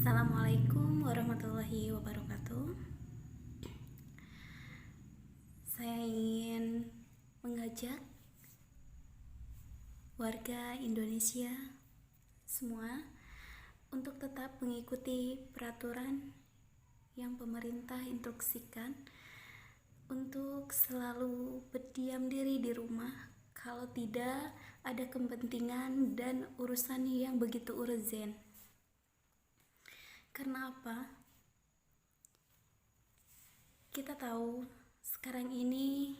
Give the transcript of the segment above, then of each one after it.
Assalamualaikum warahmatullahi wabarakatuh. Saya ingin mengajak warga Indonesia semua untuk tetap mengikuti peraturan yang pemerintah instruksikan untuk selalu berdiam diri di rumah kalau tidak ada kepentingan dan urusan yang begitu urgen. Karena apa? Kita tahu sekarang ini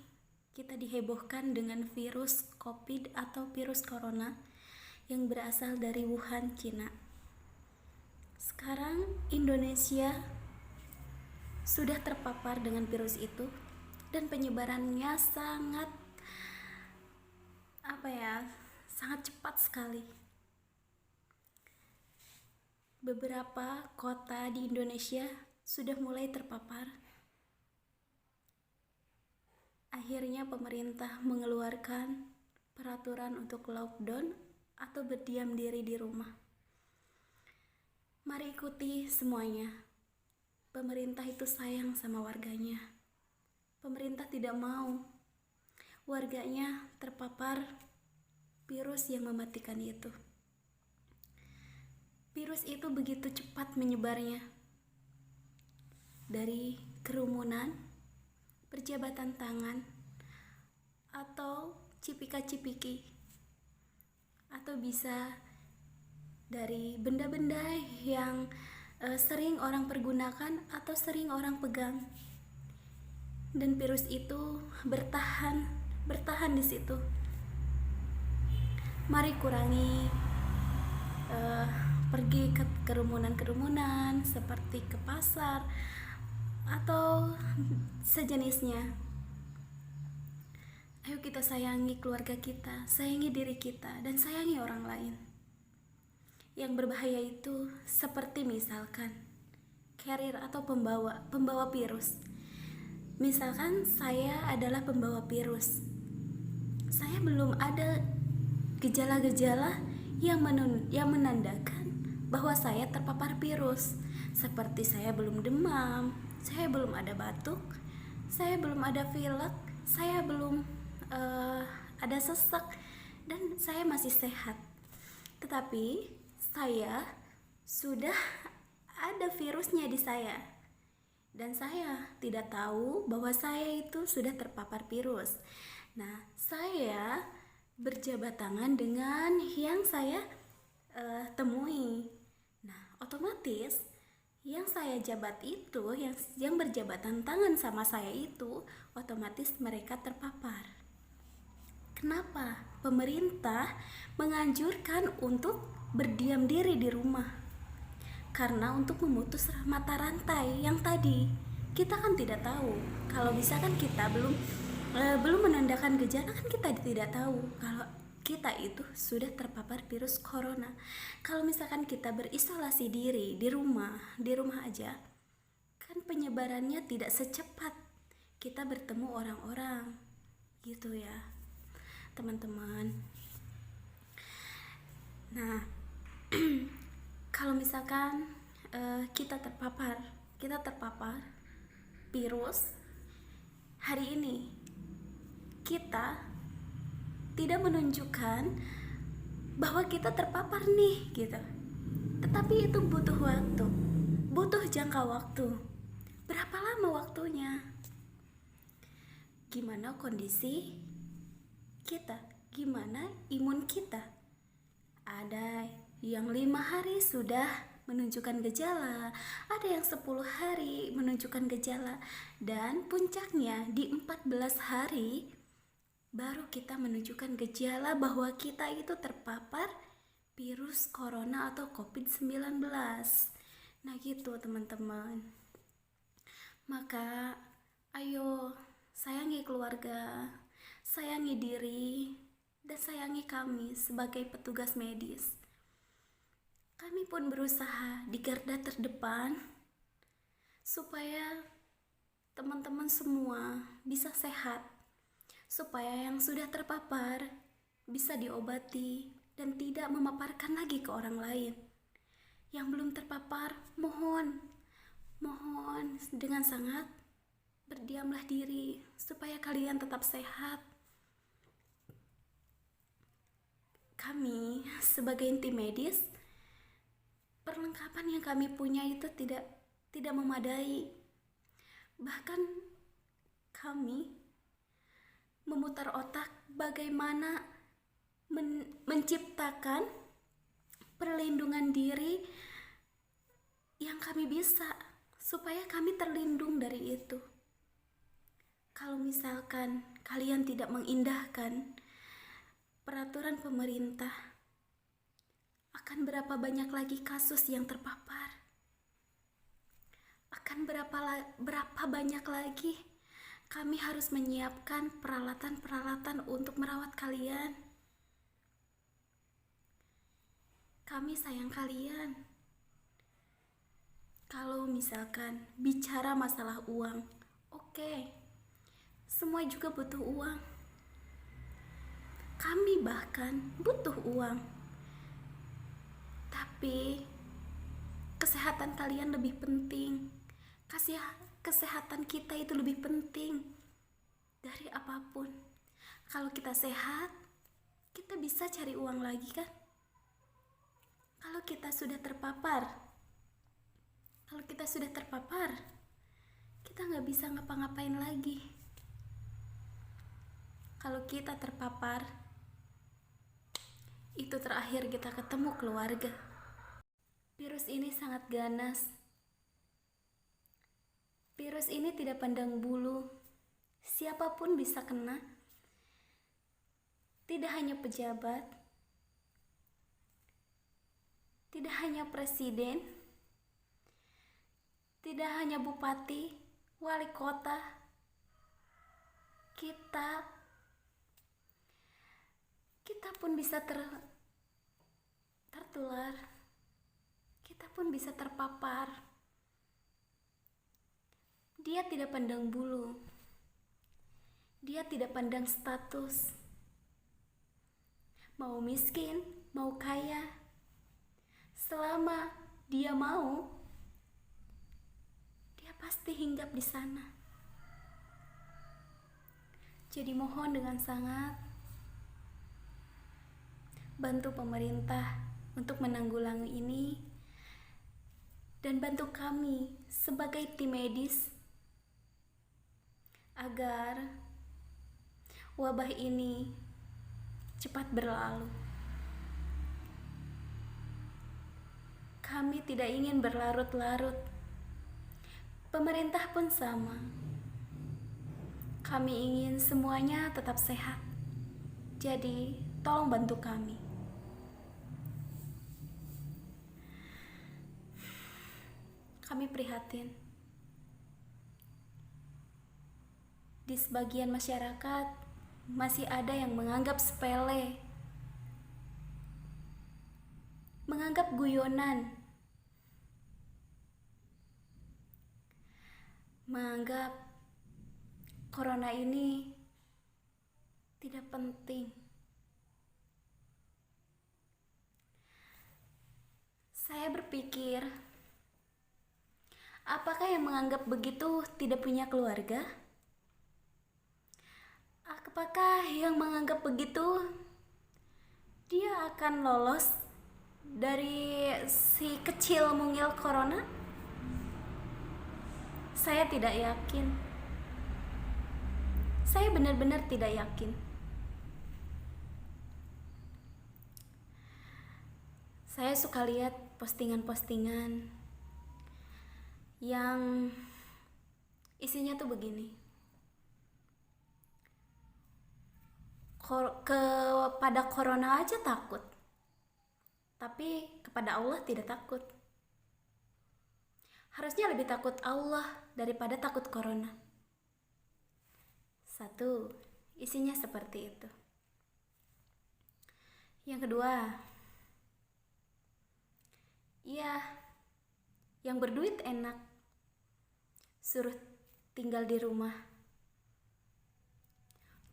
kita dihebohkan dengan virus COVID atau virus corona yang berasal dari Wuhan, Cina. Sekarang Indonesia sudah terpapar dengan virus itu dan penyebarannya sangat cepat sekali. Beberapa kota di Indonesia sudah mulai terpapar. Akhirnya pemerintah mengeluarkan peraturan untuk lockdown atau berdiam diri di rumah. Mari ikuti semuanya. Pemerintah itu sayang sama warganya. Pemerintah tidak mau warganya terpapar virus yang mematikan itu. Virus itu begitu cepat menyebarnya. Dari kerumunan, perjabatan tangan, atau cipika-cipiki, atau bisa dari benda-benda yang sering orang pergunakan atau sering orang pegang, dan virus itu bertahan di situ. Mari kurangi pergi ke kerumunan seperti ke pasar atau sejenisnya. Ayo kita sayangi keluarga kita, sayangi diri kita, dan sayangi orang lain. Yang berbahaya itu seperti misalkan carrier atau pembawa virus. Misalkan saya adalah pembawa virus. Saya belum ada gejala-gejala yang menandakan bahwa saya terpapar virus. Seperti saya belum demam, saya belum ada batuk, saya belum ada pilek, saya belum ada sesak, dan saya masih sehat. Tetapi saya sudah ada virusnya di saya, dan saya tidak tahu bahwa saya itu sudah terpapar virus. Nah, saya berjabat tangan dengan yang saya temui. Nah, otomatis yang saya jabat itu, yang berjabatan tangan sama saya itu, otomatis mereka terpapar. Kenapa? Pemerintah menganjurkan untuk berdiam diri di rumah. Karena untuk memutus mata rantai yang tadi. Kita kan tidak tahu. Kalau misalkan kita belum menandakan gejala, kan kita tidak tahu kalau kita itu sudah terpapar virus corona. Kalau misalkan kita berisolasi diri di rumah aja, kan penyebarannya tidak secepat kita bertemu orang-orang, gitu ya, teman-teman. Nah, kalau misalkan kita terpapar virus hari ini, kita tidak menunjukkan bahwa kita terpapar nih gitu. Tetapi itu butuh waktu, butuh jangka waktu. Berapa lama waktunya? Gimana kondisi kita? Gimana imun kita? Ada yang 5 hari sudah menunjukkan gejala, ada yang 10 hari menunjukkan gejala, dan puncaknya di 14 hari baru kita menunjukkan gejala bahwa kita itu terpapar virus corona atau COVID-19. Nah gitu teman-teman. Maka ayo sayangi keluarga, sayangi diri, dan sayangi kami sebagai petugas medis. Kami pun berusaha di garda terdepan supaya teman-teman semua bisa sehat, supaya yang sudah terpapar bisa diobati dan tidak memaparkan lagi ke orang lain. Yang belum terpapar, mohon dengan sangat berdiamlah diri supaya kalian tetap sehat. Kami sebagai tim medis, perlengkapan yang kami punya itu tidak memadai. Bahkan kami memutar otak bagaimana menciptakan perlindungan diri yang kami bisa supaya kami terlindung dari itu. Kalau misalkan kalian tidak mengindahkan peraturan pemerintah, akan berapa banyak lagi kasus yang terpapar? Akan berapa banyak lagi kami harus menyiapkan peralatan-peralatan untuk merawat kalian. Kami sayang kalian. Kalau misalkan bicara masalah uang, oke, semua juga butuh uang. Kami bahkan butuh uang. Tapi kesehatan kalian lebih penting. Kesehatan kita itu lebih penting dari apapun. Kalau kita sehat, kita bisa cari uang lagi kan? Kalau kita sudah terpapar, kita nggak bisa ngapa-ngapain lagi. Kalau kita terpapar, itu terakhir kita ketemu keluarga. Virus ini sangat ganas. Virus ini tidak pandang bulu. Siapapun bisa kena. Tidak hanya pejabat, tidak hanya presiden, tidak hanya bupati, wali kota. Kita pun bisa tertular. Kita pun bisa terpapar. Dia tidak pandang bulu. Dia tidak pandang status. Mau miskin, mau kaya. Selama dia mau, dia pasti hinggap di sana. Jadi mohon dengan sangat, bantu pemerintah untuk menanggulangi ini dan bantu kami sebagai tim medis agar wabah ini cepat berlalu. Kami tidak ingin berlarut-larut. Pemerintah pun sama. Kami ingin semuanya tetap sehat. Jadi, tolong bantu kami. Kami prihatin. Di sebagian masyarakat masih ada yang menganggap sepele, menganggap guyonan, menganggap corona ini tidak penting. Saya berpikir, apakah yang menganggap begitu tidak punya keluarga? Apakah yang menganggap begitu dia akan lolos dari si kecil mungil corona? Saya tidak yakin. Saya benar-benar tidak yakin. Saya suka lihat postingan-postingan yang isinya tuh begini. Kepada corona aja takut, tapi kepada Allah tidak takut. Harusnya lebih takut Allah daripada takut corona. Satu, isinya seperti itu. Yang kedua, ya, yang berduit enak, suruh tinggal di rumah.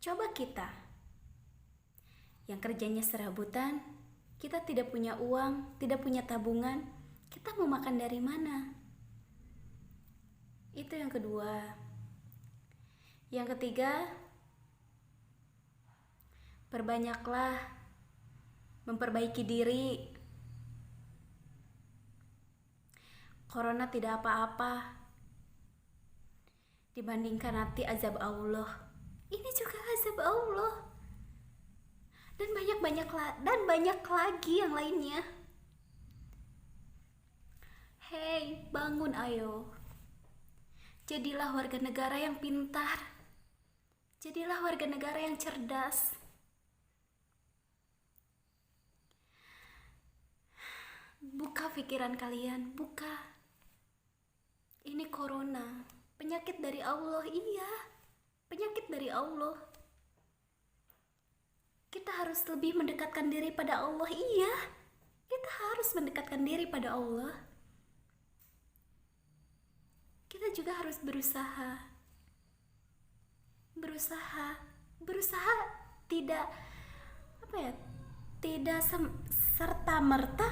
Coba kita yang kerjanya serabutan, kita tidak punya uang, tidak punya tabungan, kita mau makan dari mana? Itu yang kedua. Yang ketiga, perbanyaklah memperbaiki diri. Corona tidak apa-apa dibandingkan nanti azab Allah. Ini juga azab Allah. Dan banyak lagi yang lainnya. Hei, bangun ayo. Jadilah warga negara yang pintar. Jadilah warga negara yang cerdas. Buka pikiran kalian, buka. Ini corona, penyakit dari Allah, iya. Penyakit dari Allah. Kita harus lebih mendekatkan diri pada Allah, iya. Kita harus mendekatkan diri pada Allah. Kita juga harus berusaha tidak tidak serta merta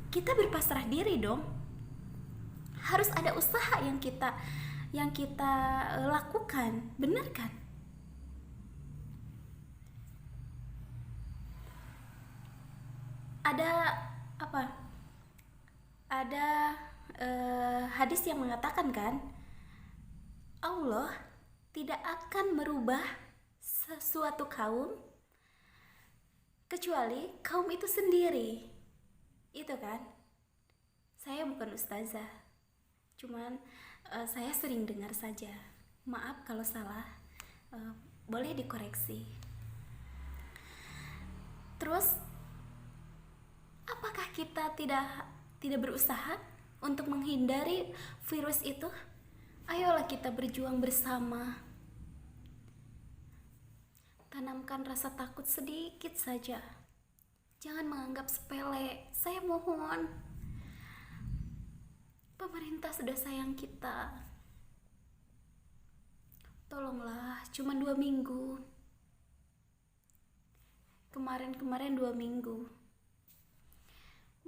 kita berpasrah diri dong. Harus ada usaha yang kita lakukan, benar kan? Ada hadis yang mengatakan kan, Allah tidak akan merubah sesuatu kaum kecuali kaum itu sendiri. Itu kan? Saya bukan ustazah, cuman saya sering dengar saja. Maaf kalau salah, boleh dikoreksi. Terus, apakah kita tidak berusaha untuk menghindari virus itu? Ayolah kita berjuang bersama. Tanamkan rasa takut sedikit saja. Jangan menganggap sepele. Saya mohon. Pemerintah sudah sayang kita. Tolonglah, cuma 2 minggu. Kemarin 2 minggu.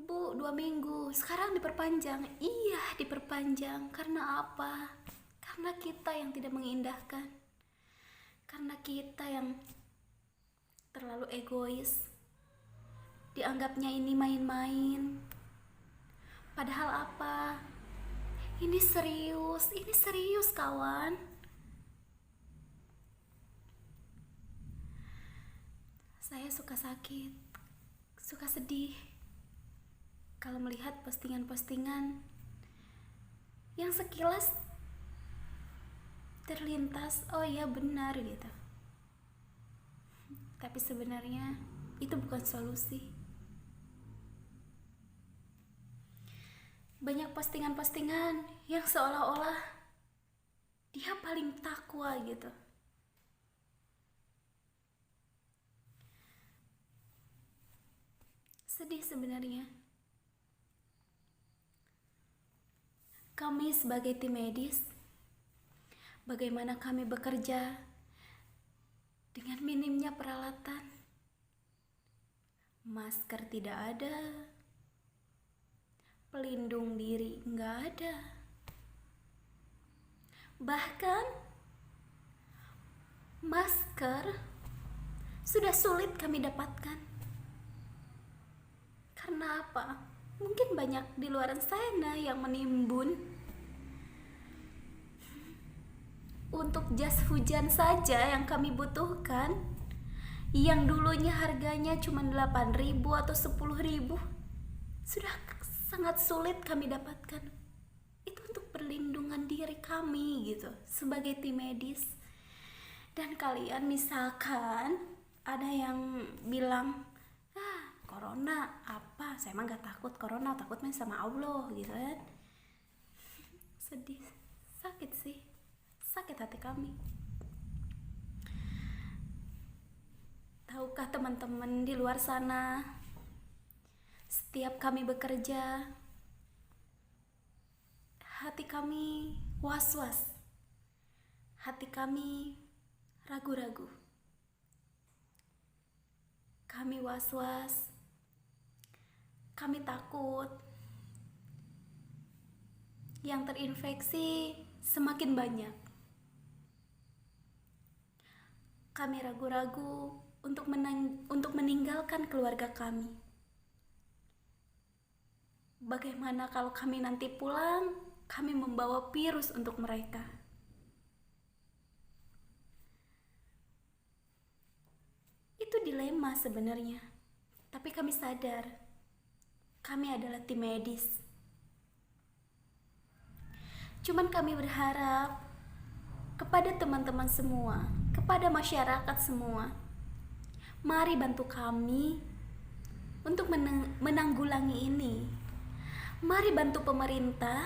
Bu, 2 minggu. Sekarang diperpanjang. Iya, diperpanjang. Karena apa? Karena kita yang tidak mengindahkan. Karena kita yang terlalu egois. Dianggapnya ini main-main. Padahal apa? Ini serius kawan. Saya suka sakit, suka sedih kalau melihat postingan-postingan yang sekilas terlintas, oh iya benar gitu. Tapi sebenarnya itu bukan solusi. Banyak postingan-postingan yang seolah-olah dia paling takwa gitu. Sedih sebenarnya. Kami sebagai tim medis, bagaimana kami bekerja dengan minimnya peralatan. Masker tidak ada, pelindung diri nggak ada. Bahkan masker sudah sulit kami dapatkan. Karena apa? Mungkin banyak di luar sana yang menimbun. Untuk jas hujan saja yang kami butuhkan, yang dulunya harganya cuma 8.000 atau 10.000, sudah sangat sulit kami dapatkan. Itu untuk perlindungan diri kami gitu, sebagai tim medis. Dan kalian misalkan ada yang bilang, corona apa? Saya emang gak takut corona, takut main sama Allah gitu kan. Sedih, sakit sih, sakit hati kami. Tahukah teman-teman di luar sana, setiap kami bekerja, hati kami was-was, hati kami ragu-ragu, kami was-was, kami takut, yang terinfeksi semakin banyak. Kami ragu-ragu untuk meninggalkan keluarga kami. Bagaimana kalau kami nanti pulang, kami membawa virus untuk mereka? Itu dilema sebenarnya. Tapi kami sadar, kami adalah tim medis. Cuman kami berharap kepada teman-teman semua, kepada masyarakat semua, mari bantu kami untuk menanggulangi ini. Mari bantu pemerintah.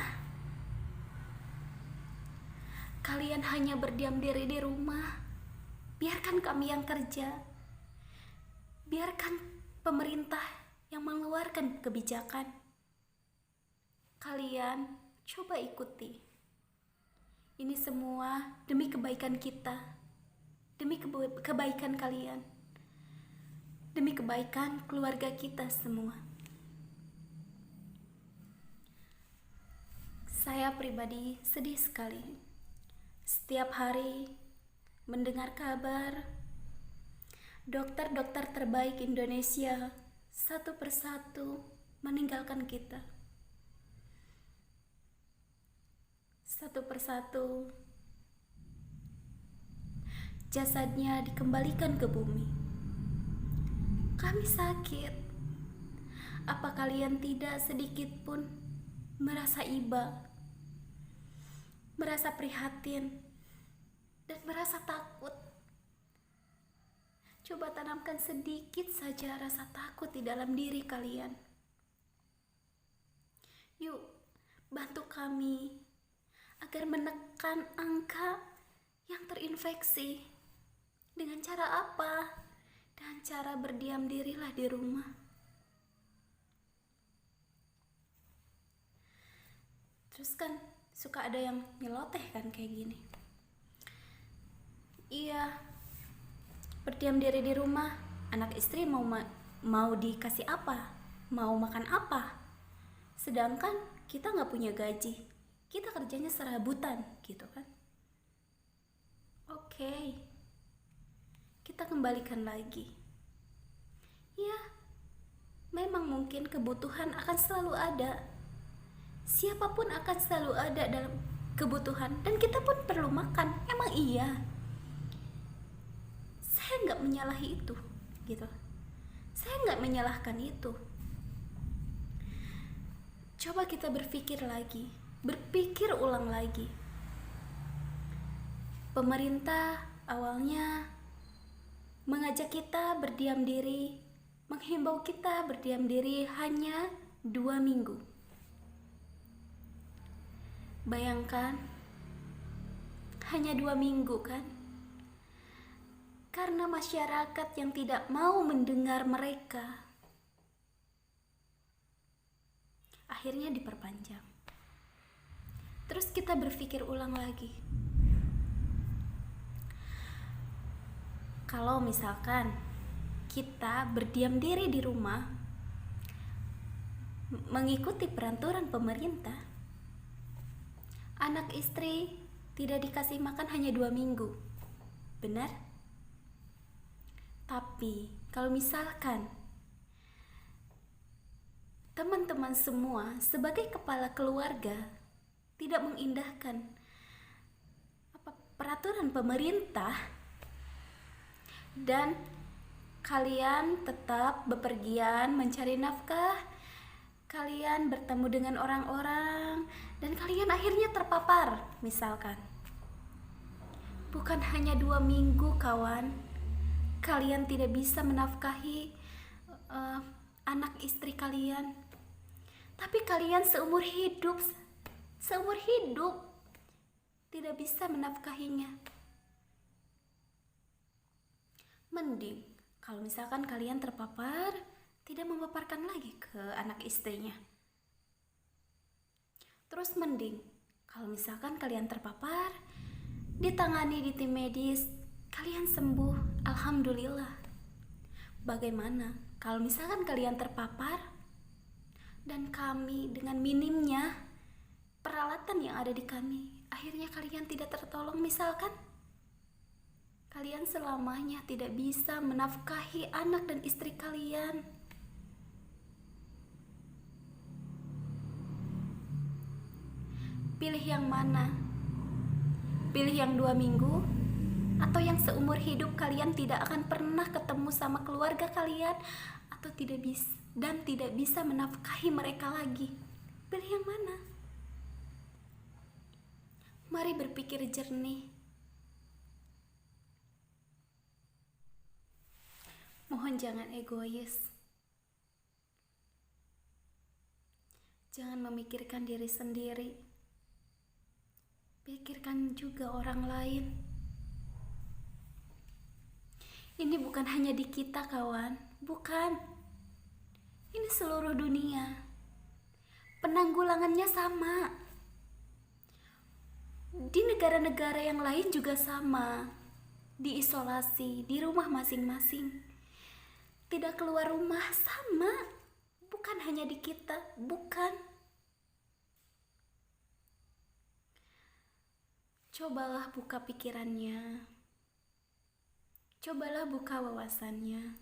Kalian hanya berdiam diri di rumah. Biarkan kami yang kerja. Biarkan pemerintah yang mengeluarkan kebijakan. Kalian coba ikuti. Ini semua demi kebaikan kita, demi kebaikan kalian, demi kebaikan keluarga kita semua. Saya pribadi sedih sekali setiap hari mendengar kabar dokter-dokter terbaik Indonesia satu persatu meninggalkan kita. Satu persatu jasadnya dikembalikan ke bumi. Kami sakit. Apa kalian tidak sedikit pun merasa iba, merasa prihatin, dan merasa takut? Coba tanamkan sedikit saja rasa takut di dalam diri kalian. Yuk, bantu kami agar menekan angka yang terinfeksi. Dengan cara apa? Dengan cara berdiam dirilah di rumah. Terus kan suka ada yang nyeloteh kan kayak gini. Iya, berdiam diri di rumah, anak istri mau dikasih apa? Mau makan apa? Sedangkan kita nggak punya gaji, kita kerjanya serabutan gitu kan. Oke, kita kembalikan lagi. Ya, memang mungkin kebutuhan akan selalu ada. Siapapun akan selalu ada dalam kebutuhan, dan kita pun perlu makan. Emang iya, saya nggak menyalahi itu gitu. Saya nggak menyalahkan itu. Coba kita berpikir lagi, berpikir ulang lagi. Pemerintah awalnya mengajak kita berdiam diri, menghimbau kita berdiam diri hanya 2 minggu. Bayangkan, hanya 2 minggu kan? Karena masyarakat yang tidak mau mendengar mereka, akhirnya diperpanjang. Terus kita berpikir ulang lagi. Kalau misalkan kita berdiam diri di rumah, mengikuti peraturan pemerintah, anak istri tidak dikasih makan hanya 2 minggu. Benar? Tapi kalau misalkan teman-teman semua sebagai kepala keluarga tidak mengindahkan peraturan pemerintah, dan kalian tetap bepergian mencari nafkah, kalian bertemu dengan orang-orang, dan kalian akhirnya terpapar misalkan. Bukan hanya 2 minggu kawan, kalian tidak bisa menafkahi anak istri kalian, tapi kalian seumur hidup tidak bisa menafkahinya. Mending kalau misalkan kalian terpapar, tidak memaparkan lagi ke anak istrinya. Terus mending kalau misalkan kalian terpapar, ditangani di tim medis, kalian sembuh, alhamdulillah. Bagaimana kalau misalkan kalian terpapar dan kami dengan minimnya peralatan kekuatan yang ada di kami, akhirnya kalian tidak tertolong. Misalkan kalian selamanya tidak bisa menafkahi anak dan istri kalian. Pilih yang mana? Pilih yang 2 minggu atau yang seumur hidup kalian tidak akan pernah ketemu sama keluarga kalian, atau tidak bisa menafkahi mereka lagi. Pilih yang mana? Mari berpikir jernih. Mohon jangan egois. Jangan memikirkan diri sendiri. Pikirkan juga orang lain. Ini bukan hanya di kita, kawan. Bukan. Ini seluruh dunia. Penanggulangannya sama. Di negara-negara yang lain juga sama. Diisolasi di rumah masing-masing. Tidak keluar rumah, sama. Bukan hanya di kita, bukan. Cobalah buka pikirannya. Cobalah buka wawasannya.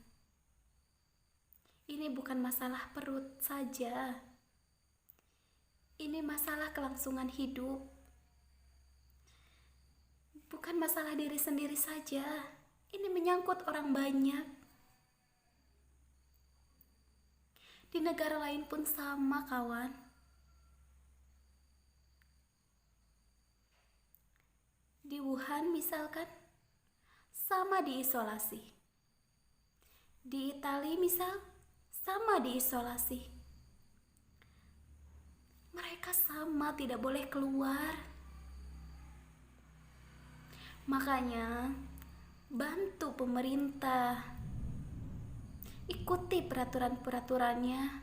Ini bukan masalah perut saja. Ini masalah kelangsungan hidup. Bukan masalah diri sendiri saja. Ini menyangkut orang banyak. Di negara lain pun sama, kawan. Di Wuhan misalkan, sama diisolasi. Di Italia misal, sama diisolasi. Mereka sama tidak boleh keluar. Makanya, bantu pemerintah. Ikuti peraturan-peraturannya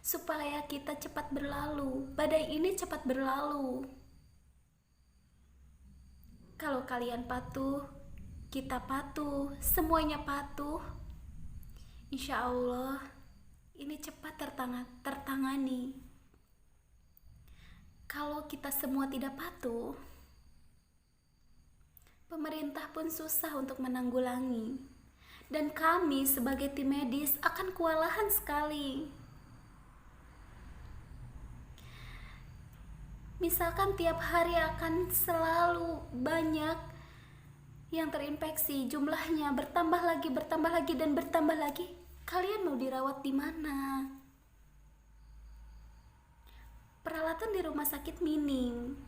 supaya kita cepat berlalu. Badai ini cepat berlalu. Kalau kalian patuh, kita patuh, semuanya patuh, insya Allah ini cepat tertangani. Kalau kita semua tidak patuh, pemerintah pun susah untuk menanggulangi. Dan kami sebagai tim medis akan kewalahan sekali. Misalkan tiap hari akan selalu banyak yang terinfeksi, jumlahnya bertambah lagi dan bertambah lagi. Kalian mau dirawat di mana? Peralatan di rumah sakit minim.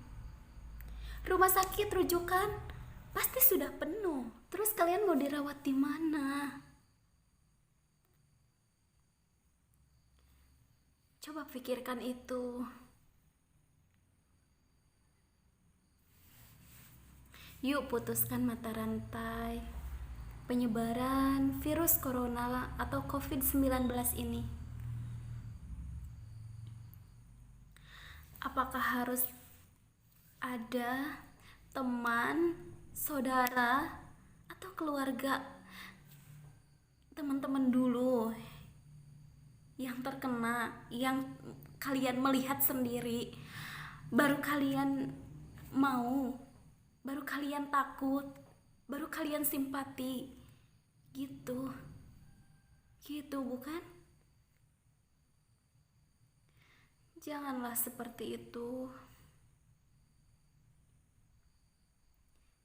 Rumah sakit rujukan pasti sudah penuh. Terus kalian mau dirawat di mana? Coba pikirkan itu. Yuk putuskan mata rantai penyebaran virus corona atau COVID-19 ini. Apakah harus ada teman, saudara, atau keluarga teman-teman dulu yang terkena, yang kalian melihat sendiri, baru kalian mau, baru kalian takut, baru kalian simpati, gitu bukan? Janganlah seperti itu.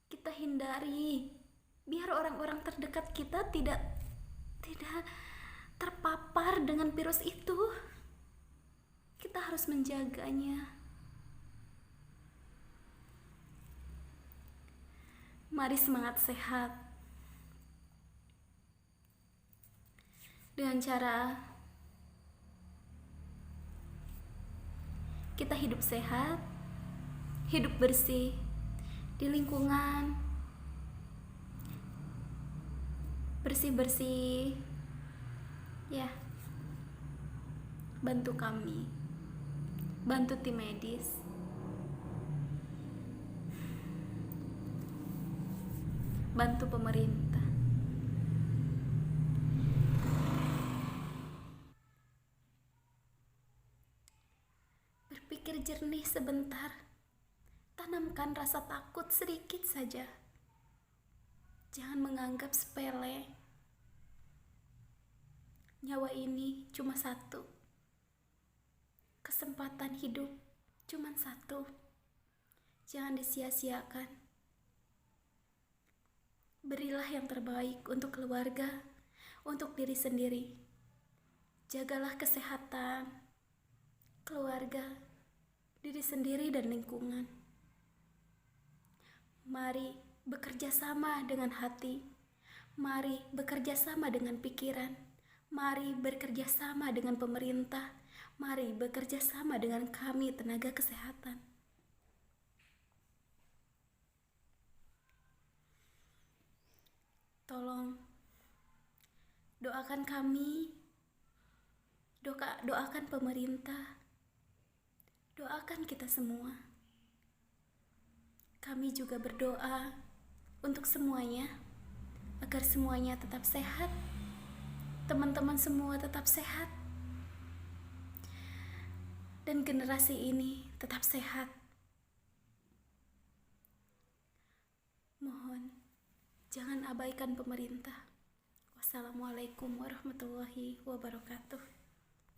Kita hindari biar orang-orang terdekat kita tidak terpapar dengan virus itu. Kita harus menjaganya. Mari semangat sehat dengan cara kita hidup sehat, hidup bersih di lingkungan, bersih-bersih ya. Bantu kami, bantu tim medis, bantu pemerintah. Berpikir jernih sebentar. Tanamkan rasa takut sedikit saja. Jangan menganggap sepele. Nyawa ini cuma satu. Kesempatan hidup cuma satu. Jangan disia-siakan. Berilah yang terbaik untuk keluarga, untuk diri sendiri. Jagalah kesehatan, keluarga, diri sendiri dan lingkungan. Mari bekerja sama dengan hati. Mari bekerja sama dengan pikiran. Mari bekerja sama dengan pemerintah. Mari bekerja sama dengan kami tenaga kesehatan. Tolong doakan kami, doakan pemerintah, doakan kita semua. Kami juga berdoa untuk semuanya, agar semuanya tetap sehat, teman-teman semua tetap sehat, dan generasi ini tetap sehat. Mohon jangan abaikan pemerintah. Wassalamualaikum warahmatullahi wabarakatuh.